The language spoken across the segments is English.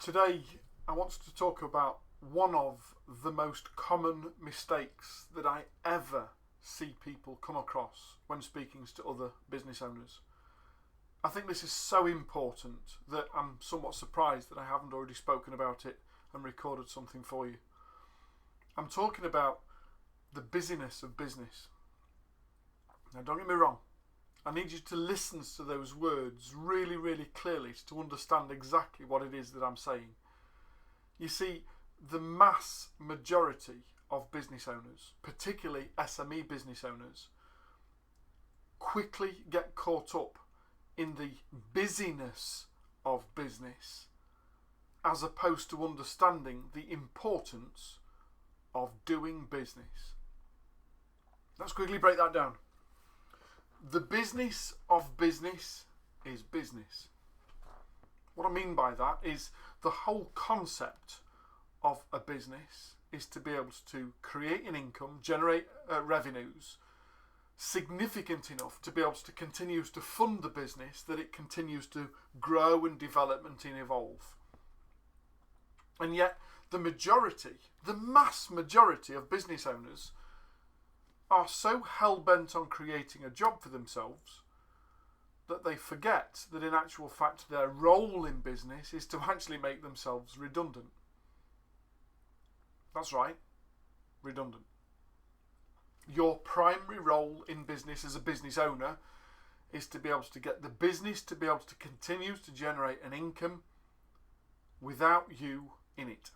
Today I want to talk about one of the most common mistakes that I ever see people come across when speaking to other business owners. I think this is so important that I'm somewhat surprised that I haven't already spoken about it and recorded something for you. I'm talking about the busyness of business. Now don't get me wrong, I need you to listen to those words really clearly to understand exactly what it is that I'm saying. You see, the mass majority of business owners, particularly SME business owners, quickly get caught up in the busyness of business as opposed to understanding the importance of doing business. Let's quickly break that down. The business of business is business. What I mean by that is the whole concept of a business is to be able to create an income, generate revenues significant enough to be able to continue to fund the business, that it continues to grow and develop and evolve. And yet the mass majority of business owners are so hell-bent on creating a job for themselves that they forget that in actual fact their role in business is to actually make themselves redundant. That's right, redundant. Your primary role in business as a business owner is to be able to get the business to be able to continue to generate an income without you in it.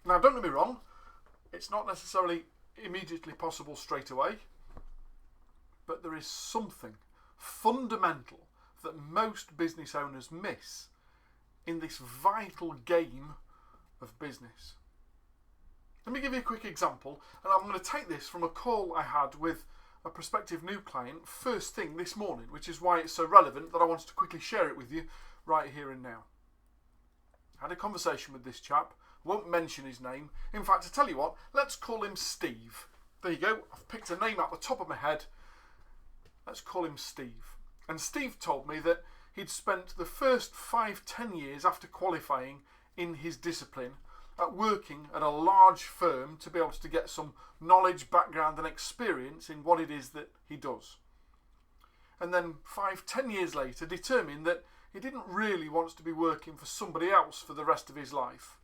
Now don't get me wrong, it's not necessarily immediately possible straight away, but there is something fundamental that most business owners miss in this vital game of business. Let me give you a quick example, and I'm going to take this from a call I had with a prospective new client first thing this morning, which is why it's so relevant that I wanted to quickly share it with you right here and now. I had a conversation with this chap. Won't mention his name. In fact, I tell you what, let's call him Steve. There you go. I've picked a name out the top of my head. Let's call him Steve. And Steve told me that he'd spent the first 5-10 years after qualifying in his discipline at working at a large firm to be able to get some knowledge, background and experience in what it is that he does. And then 5-10 years later determined that he didn't really want to be working for somebody else for the rest of his life.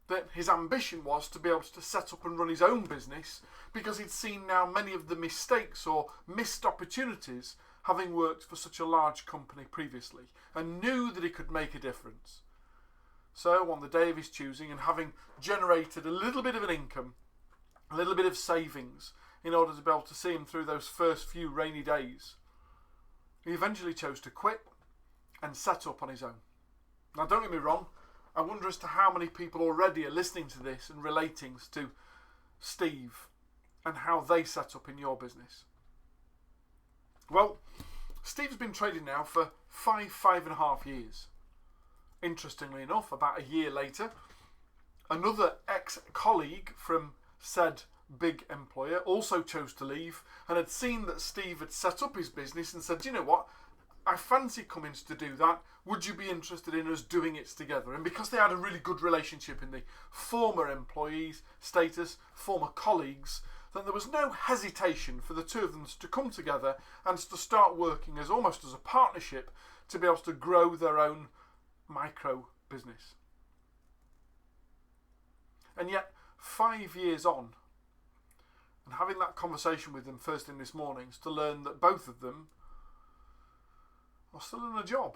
That his ambition was to be able to set up and run his own business because he'd seen now many of the mistakes or missed opportunities having worked for such a large company previously and knew that he could make a difference. So on the day of his choosing, and having generated a little bit of an income, a little bit of savings in order to be able to see him through those first few rainy days, he eventually chose to quit and set up on his own. Now don't get me wrong, I wonder as to how many people already are listening to this and relating to Steve and how they set up in your business. Well, Steve's been trading now for 5.5 years. Interestingly enough, about a year later, another ex-colleague from said big employer also chose to leave and had seen that Steve had set up his business and said, you know what, I fancy coming to do that. Would you be interested in us doing it together? And because they had a really good relationship in the former employees status, former colleagues, then there was no hesitation for the two of them to come together and to start working as almost as a partnership to be able to grow their own micro business. And yet 5 years on, and having that conversation with them first thing this morning, is to learn that both of them are still in a job.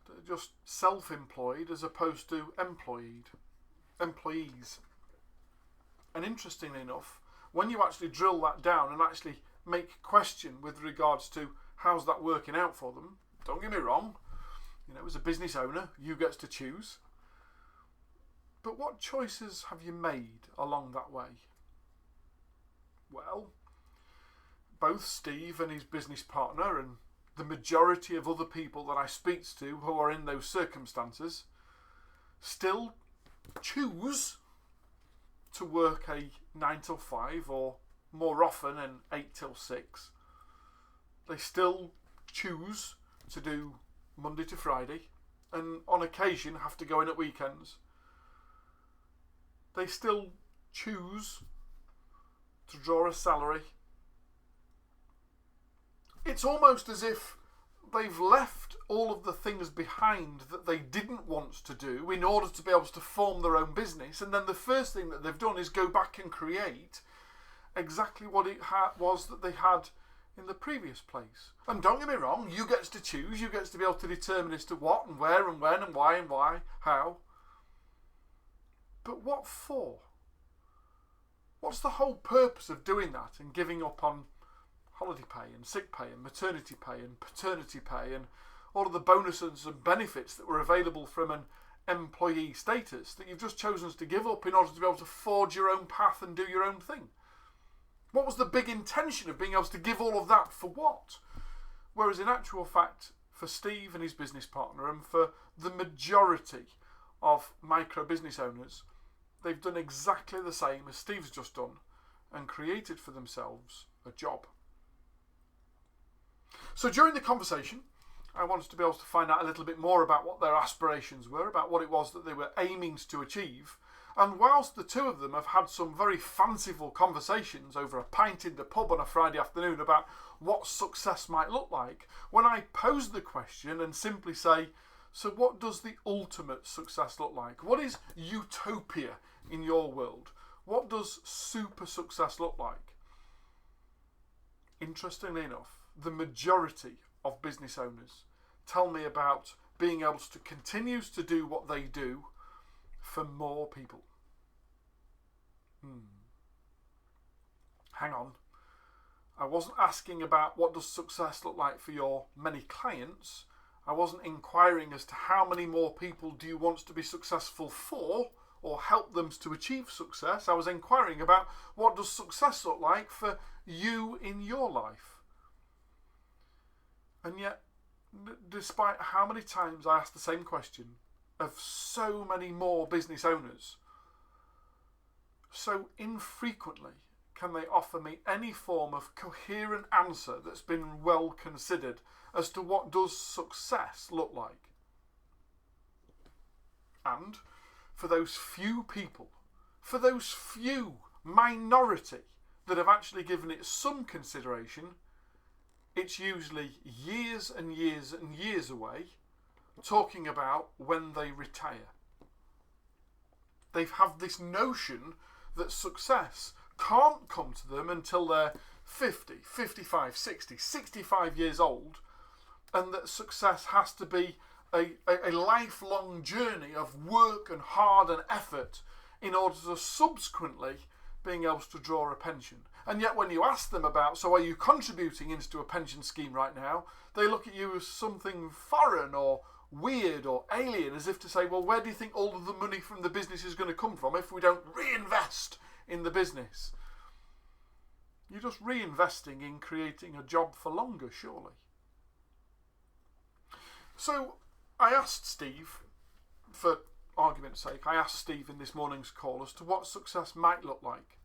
They're just self-employed as opposed to employees. And interestingly enough, when you actually drill that down and actually make question with regards to how's that working out for them, don't get me wrong, you know, as a business owner, you get to choose. But what choices have you made along that way? Well, both Steve and his business partner and the majority of other people that I speak to who are in those circumstances still choose to work a 9 till 5 or more often an 8 till 6. They still choose to do Monday to Friday, and on occasion have to go in at weekends, they still choose to draw a salary. It's almost as if they've left all of the things behind that they didn't want to do in order to be able to form their own business, and then the first thing that they've done is go back and create exactly what it was that they had in the previous place. And don't get me wrong, you get to choose, you get to be able to determine as to what and where and when and why, how. But what for? What's the whole purpose of doing that and giving up on holiday pay and sick pay and maternity pay and paternity pay and all of the bonuses and benefits that were available from an employee status that you've just chosen to give up in order to be able to forge your own path and do your own thing? What was the big intention of being able to give all of that for what? Whereas in actual fact, for Steve and his business partner, and for the majority of micro business owners, they've done exactly the same as Steve's just done and created for themselves a job. So during the conversation, I wanted to be able to find out a little bit more about what their aspirations were, about what it was that they were aiming to achieve. And whilst the two of them have had some very fanciful conversations over a pint in the pub on a Friday afternoon about what success might look like, when I pose the question and simply say, so what does the ultimate success look like? What is utopia in your world? What does super success look like? Interestingly enough, the majority of business owners tell me about being able to continue to do what they do for more people. Hang on. I wasn't asking about what does success look like for your many clients. I wasn't inquiring as to how many more people do you want to be successful for or help them to achieve success. I was inquiring about what does success look like for you in your life. And yet, despite how many times I asked the same question of so many more business owners, so infrequently can they offer me any form of coherent answer that's been well considered as to what does success look like. And for those few people, for those few minority that have actually given it some consideration, it's usually years and years and years away, talking about when they retire. They have this notion that success can't come to them until they're 50, 55, 60, 65 years old, and that success has to be a lifelong journey of work and hard and effort in order to subsequently being able to draw a pension. And yet when you ask them about, so are you contributing into a pension scheme right now, they look at you as something foreign or weird or alien, as if to say, well, where do you think all of the money from the business is going to come from if we don't reinvest in the business? You're just reinvesting in creating a job for longer, surely. So I asked Steve, for argument's sake, I asked Steve in this morning's call as to what success might look like.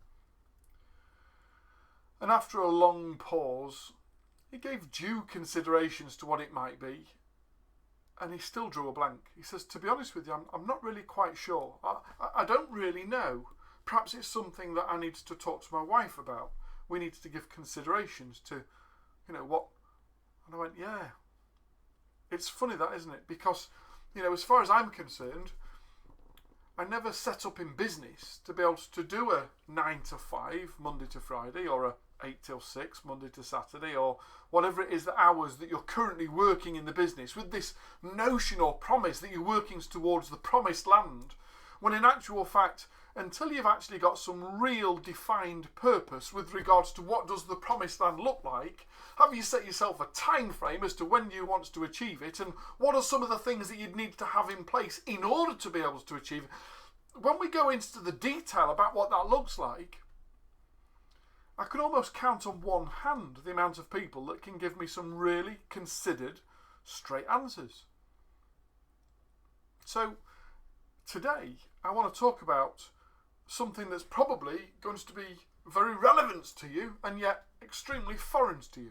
And after a long pause, he gave due considerations to what it might be, and he still drew a blank. He says, to be honest with you, I'm not really quite sure. I don't really know. Perhaps it's something that I need to talk to my wife about. We need to give considerations to, what. And I went, yeah. It's funny that, isn't it? Because, as far as I'm concerned, I never set up in business to be able to do a 9 to 5 Monday to Friday, or a 8 till 6 Monday to Saturday, or whatever it is, the hours that you're currently working in the business, with this notion or promise that you're working towards the promised land, when in actual fact, until you've actually got some real defined purpose with regards to what does the promised land look like, have you set yourself a time frame as to when you want to achieve it, and what are some of the things that you'd need to have in place in order to be able to achieve it? When we go into the detail about what that looks like, I can almost count on one hand the amount of people that can give me some really considered, straight answers. So today I want to talk about something that's probably going to be very relevant to you and yet extremely foreign to you.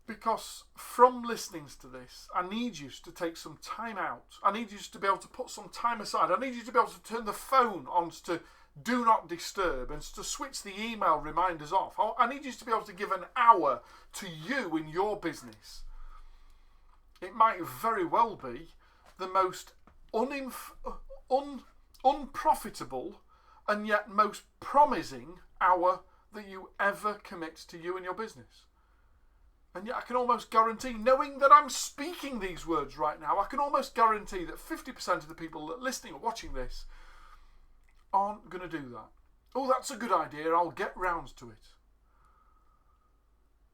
Because from listening to this, I need you to take some time out. I need you to be able to put some time aside. I need you to be able to turn the phone on to do not disturb and to switch the email reminders off. I need you to be able to give an hour to you in your business. It might very well be the most unprofitable and yet most promising hour that you ever commit to you and your business. And yet I can almost guarantee, knowing that I'm speaking these words right now, I can almost guarantee that 50% of the people that are listening or watching this aren't going to do that. Oh, that's a good idea, I'll get round to it.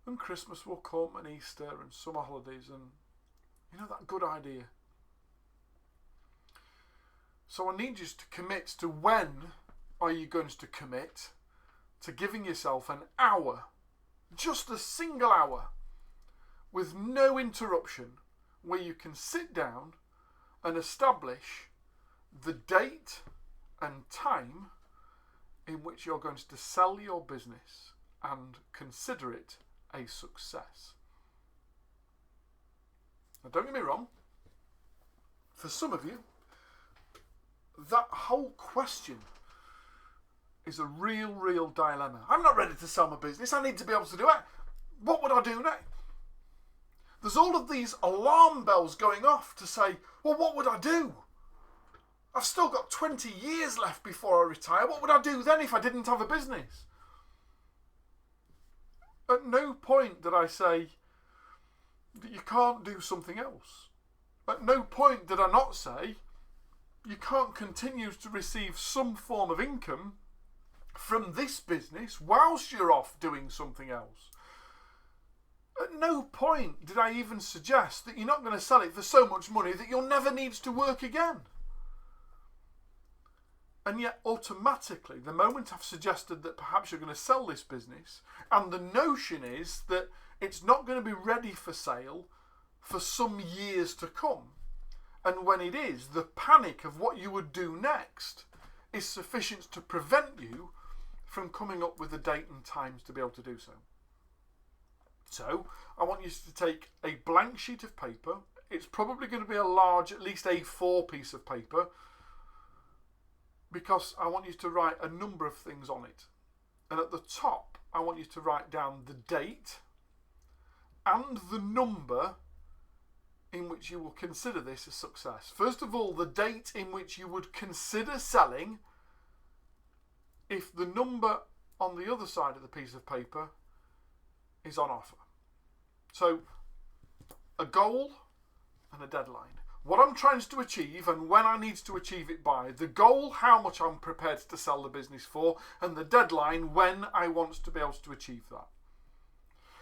And Christmas will come, and Easter, and summer holidays, and that good idea. So I need you to commit to when are you going to commit to giving yourself an hour, just a single hour, with no interruption, where you can sit down and establish the date and time in which you're going to sell your business and consider it a success. Now, don't get me wrong, for some of you, that whole question is a real dilemma. I'm not ready to sell my business. I need to be able to do it. What would I do next? There's all of these alarm bells going off to say, well, what would I do? I've still got 20 years left before I retire. What would I do then if I didn't have a business? At no point did I say that you can't do something else. At no point did I not say you can't continue to receive some form of income from this business whilst you're off doing something else. At no point did I even suggest that you're not going to sell it for so much money that you'll never need to work again. And yet automatically, the moment I've suggested that perhaps you're going to sell this business, and the notion is that it's not going to be ready for sale for some years to come, and when it is, the panic of what you would do next is sufficient to prevent you from coming up with a date and times to be able to do so. So, I want you to take a blank sheet of paper. It's probably going to be a large, at least A4 piece of paper, because I want you to write a number of things on it. And at the top, I want you to write down the date and the number in which you will consider this a success. First of all, the date in which you would consider selling if the number on the other side of the piece of paper is on offer. So, a goal and a deadline. What I'm trying to achieve and when I need to achieve it by. The goal, how much I'm prepared to sell the business for, and the deadline, when I want to be able to achieve that.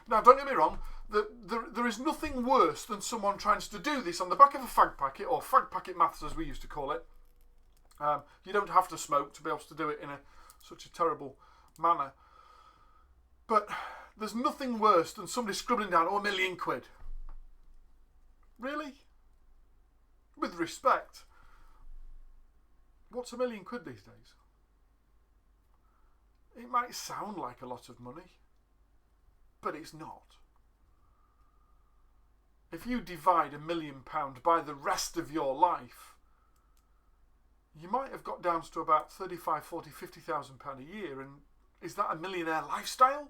Now, don't get me wrong, there is nothing worse than someone trying to do this on the back of a fag packet, or fag packet maths as we used to call it. You don't have to smoke to be able to do it in such a terrible manner. But there's nothing worse than somebody scribbling down, £1 million. Really? With respect, what's £1 million these days? It might sound like a lot of money, but it's not. If you divide £1 million by the rest of your life, you might have got down to about 35, 40, 50,000 pound a year. And is that a millionaire lifestyle?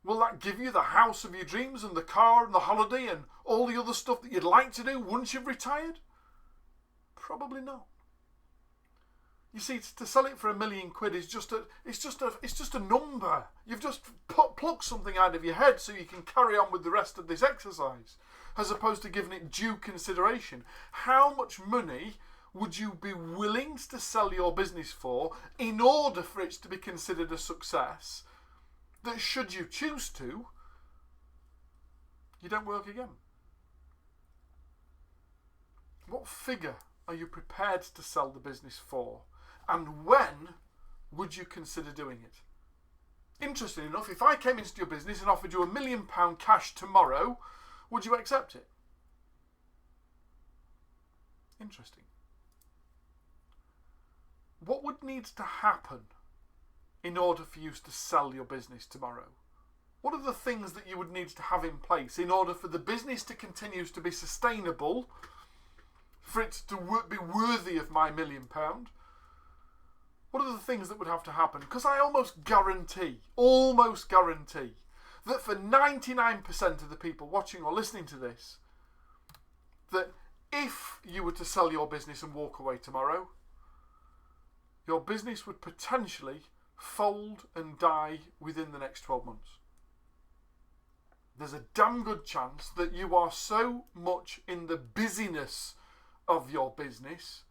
Will that give you the house of your dreams and the car and the holiday and all the other stuff that you'd like to do once you've retired? Probably not. You see, to sell it for £1 million is just a number. You've just plucked something out of your head so you can carry on with the rest of this exercise, as opposed to giving it due consideration. How much money would you be willing to sell your business for in order for it to be considered a success, that should you choose to, you don't work again? What figure are you prepared to sell the business for? And when would you consider doing it? Interestingly enough, if I came into your business and offered you £1 million cash tomorrow, would you accept it? Interesting. What would need to happen in order for you to sell your business tomorrow? What are the things that you would need to have in place in order for the business to continue to be sustainable, for it to be worthy of my £1 million? What are the things that would have to happen? Because I almost guarantee that for 99% of the people watching or listening to this, that if you were to sell your business and walk away tomorrow, your business would potentially fold and die within the next 12 months. There's a damn good chance that you are so much in the busyness of your business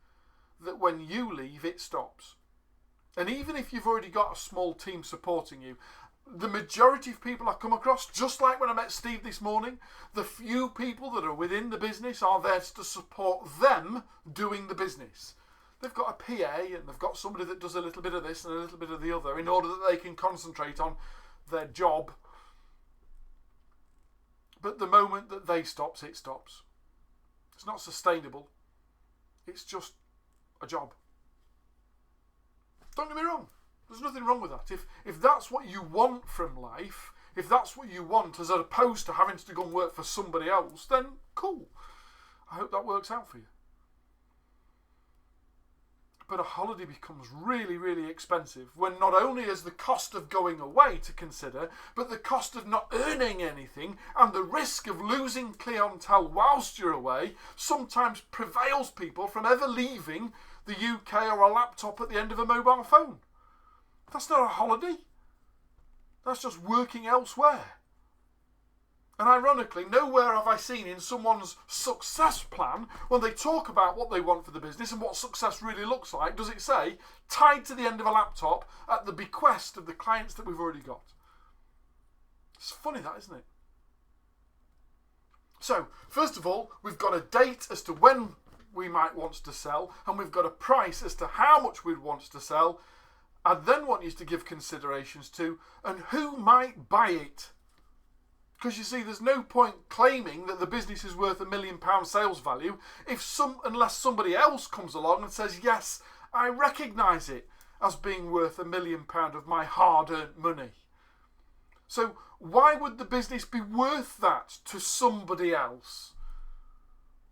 that when you leave, it stops. And even if you've already got a small team supporting you, the majority of people I come across, just like when I met Steve this morning, the few people that are within the business are there to support them doing the business. They've got a PA and they've got somebody that does a little bit of this and a little bit of the other in order that they can concentrate on their job. But the moment that they stop, it stops. It's not sustainable. It's just a job. Don't get me wrong. There's nothing wrong with that. If that's what you want from life, if that's what you want as opposed to having to go and work for somebody else, then cool. I hope that works out for you. But a holiday becomes really, really expensive when not only is the cost of going away to consider, but the cost of not earning anything and the risk of losing clientele whilst you're away sometimes prevails people from ever leaving the UK or a laptop at the end of a mobile phone. That's not a holiday. That's just working elsewhere. And ironically, nowhere have I seen in someone's success plan, when they talk about what they want for the business and what success really looks like, does it say, tied to the end of a laptop at the bequest of the clients that we've already got. It's funny that, isn't it? So, first of all, we've got a date as to when we might want to sell, and we've got a price as to how much we'd want to sell. I then want you to give considerations to, and who might buy it. Because you see, there's no point claiming that the business is worth £1 million sales value unless somebody else comes along and says, yes, I recognise it as being worth £1 million of my hard-earned money. So why would the business be worth that to somebody else?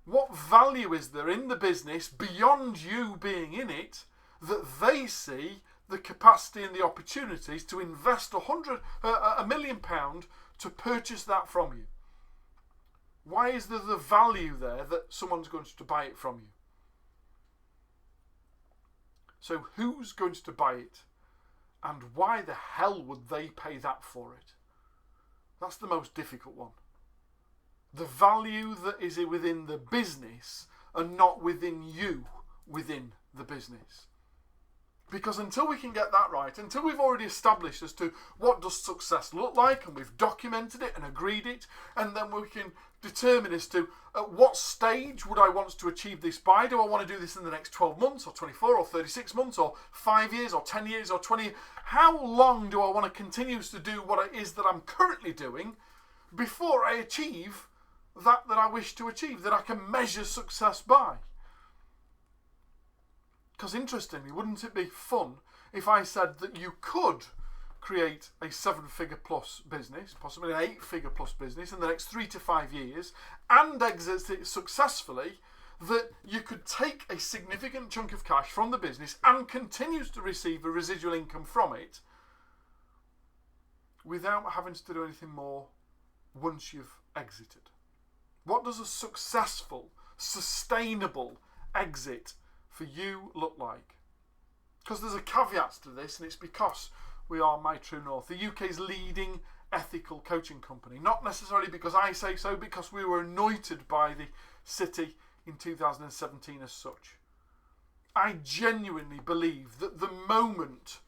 What value is there in the business beyond you being in it that they see the capacity and the opportunities to invest £1 million to purchase that from you? Why is there the value there that someone's going to buy it from you? So who's going to buy it? And why the hell would they pay that for it? That's the most difficult one. The value that is within the business and not within you within the business. Because until we can get that right, until we've already established as to what does success look like, and we've documented it and agreed it, and then we can determine as to at what stage would I want to achieve this by? Do I want to do this in the next 12 months or 24 or 36 months or 5 years or 10 years or 20 years? How long do I want to continue to do what it is that I'm currently doing before I achieve that I wish to achieve, that I can measure success by? Because interestingly, wouldn't it be fun if I said that you could create a 7-figure plus business, possibly an 8-figure plus business in the next 3 to 5 years, and exit it successfully, that you could take a significant chunk of cash from the business and continue to receive a residual income from it without having to do anything more once you've exited? What does a successful, sustainable exit for you look like? Because there's a caveat to this, and it's because we are My TrueNORTH, the UK's leading ethical coaching company. Not necessarily because I say so, because we were anointed by the city in 2017 as such. I genuinely believe that the moment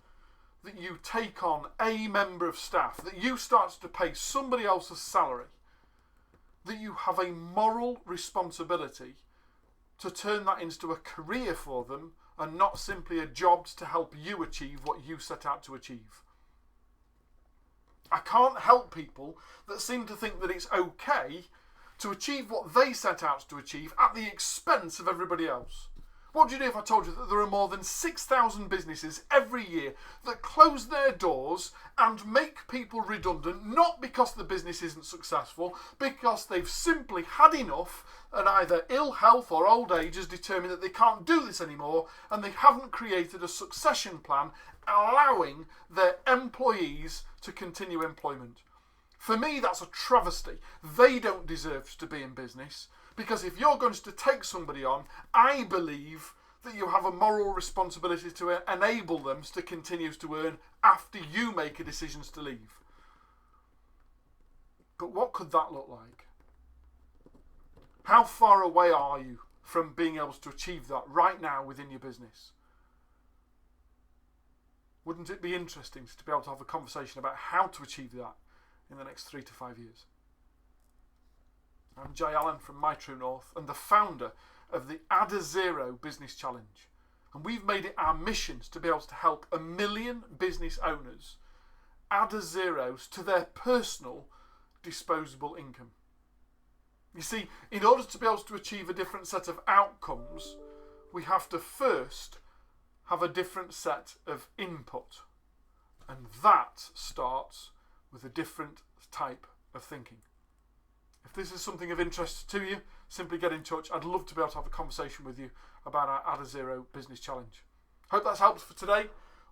that you take on a member of staff, that you start to pay somebody else's salary, that you have a moral responsibility to turn that into a career for them and not simply a job to help you achieve what you set out to achieve. I can't help people that seem to think that it's okay to achieve what they set out to achieve at the expense of everybody else. What do you do if I told you that there are more than 6,000 businesses every year that close their doors and make people redundant, not because the business isn't successful, because they've simply had enough and either ill health or old age has determined that they can't do this anymore, and they haven't created a succession plan allowing their employees to continue employment? For me, that's a travesty. They don't deserve to be in business. Because if you're going to take somebody on, I believe that you have a moral responsibility to enable them to continue to earn after you make a decision to leave. But what could that look like? How far away are you from being able to achieve that right now within your business? Wouldn't it be interesting to be able to have a conversation about how to achieve that in the next 3 to 5 years? I'm Jay Allen from My TrueNORTH and the founder of the Add a Zero Business Challenge. And we've made it our mission to be able to help 1 million business owners add a zeros to their personal disposable income. You see, in order to be able to achieve a different set of outcomes, we have to first have a different set of input. And that starts with a different type of thinking. If this is something of interest to you, simply get in touch. I'd love to be able to have a conversation with you about our Add a Zero Business Challenge. Hope that's helped for today.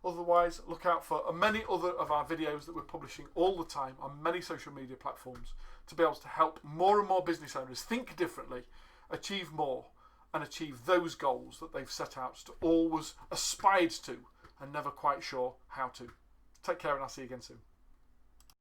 Otherwise, look out for many other of our videos that we're publishing all the time on many social media platforms to be able to help more and more business owners think differently, achieve more, and achieve those goals that they've set out to always aspired to and never quite sure how to. Take care, and I'll see you again soon.